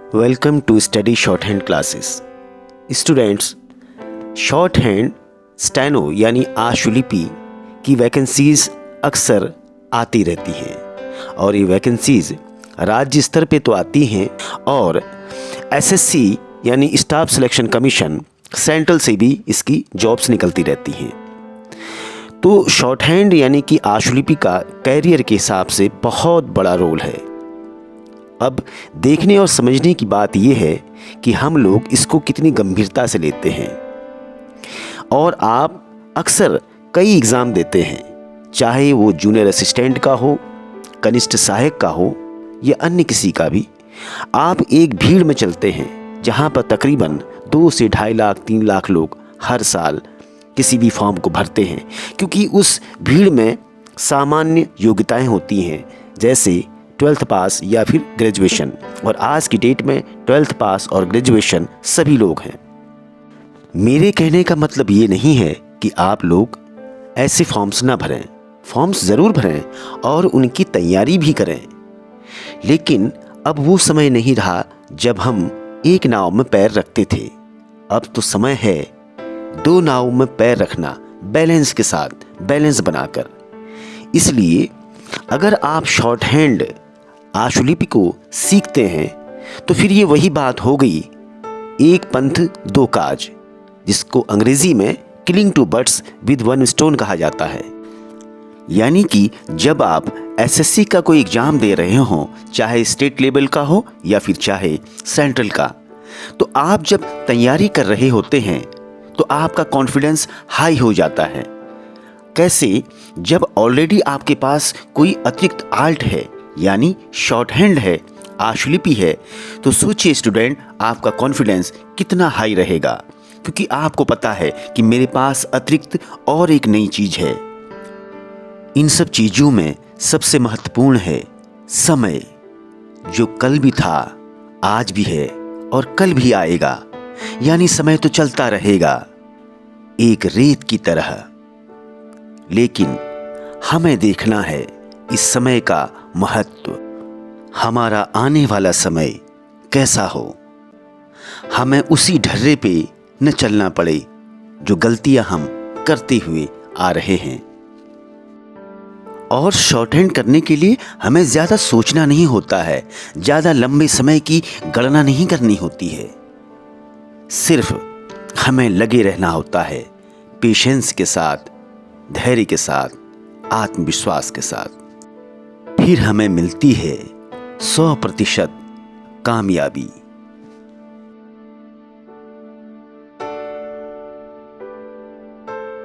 Welcome to study shorthand classes. Students, shorthand steno यानी आशुलिपि की vacancies अक्सर आती रहती हैं और ये वैकेंसीज़ राज्य स्तर पे तो आती हैं और एसएससी यानी स्टाफ सिलेक्शन कमीशन सेंट्रल से भी इसकी जॉब्स निकलती रहती हैं। तो शॉर्ट हैंड यानी कि आशुलिपि का कैरियर के हिसाब से बहुत बड़ा रोल है। अब देखने और समझने की बात यह है कि हम लोग इसको कितनी गंभीरता से लेते हैं। और आप अक्सर कई एग्ज़ाम देते हैं, चाहे वो जूनियर असिस्टेंट का हो, कनिष्ठ सहायक का हो या अन्य किसी का भी। आप एक भीड़ में चलते हैं जहां पर तकरीबन 2 से 2.5 लाख 3 लाख लोग हर साल किसी भी फॉर्म को भरते हैं, क्योंकि उस भीड़ में सामान्य योग्यताएं होती हैं, जैसे 12th पास या फिर ग्रेजुएशन। और आज की डेट में 12th पास और ग्रेजुएशन सभी लोग हैं। मेरे कहने का मतलब ये नहीं है कि आप लोग ऐसे फॉर्म्स ना भरें, फॉर्म्स ज़रूर भरें और उनकी तैयारी भी करें, लेकिन अब वो समय नहीं रहा जब हम एक नाव में पैर रखते थे। अब तो समय है 2 नाव में पैर रखना, बैलेंस के साथ, बैलेंस बनाकर। इसलिए अगर आप शॉर्ट हैंड आशुलिपि को सीखते हैं तो फिर ये वही बात हो गई, एक पंथ दो काज, जिसको अंग्रेजी में किलिंग 2 बर्ड्स विद 1 स्टोन कहा जाता है। यानी कि जब आप एसएससी का कोई एग्जाम दे रहे हो, चाहे स्टेट लेवल का हो या फिर चाहे सेंट्रल का, तो आप जब तैयारी कर रहे होते हैं तो आपका कॉन्फिडेंस हाई हो जाता है। कैसे? जब ऑलरेडी आपके पास कोई अतिरिक्त आर्ट है, यानी शॉर्ट हैंड है, आशुलिपि है, तो सोचिए स्टूडेंट, आपका कॉन्फिडेंस कितना हाई रहेगा, क्योंकि आपको पता है कि मेरे पास अतिरिक्त और एक नई चीज है। इन सब चीजों में सबसे महत्वपूर्ण है समय, जो कल भी था, आज भी है और कल भी आएगा। यानी समय तो चलता रहेगा एक रेत की तरह, लेकिन हमें देखना है इस समय का महत्व। हमारा आने वाला समय कैसा हो, हमें उसी ढर्रे पे न चलना पड़े जो गलतियां हम करते हुए आ रहे हैं। और शॉर्ट हैंड करने के लिए हमें ज़्यादा सोचना नहीं होता है, ज़्यादा लंबे समय की गणना नहीं करनी होती है। सिर्फ हमें लगे रहना होता है, पेशेंस के साथ, धैर्य के साथ, आत्मविश्वास के साथ। फिर हमें मिलती है 100% कामयाबी।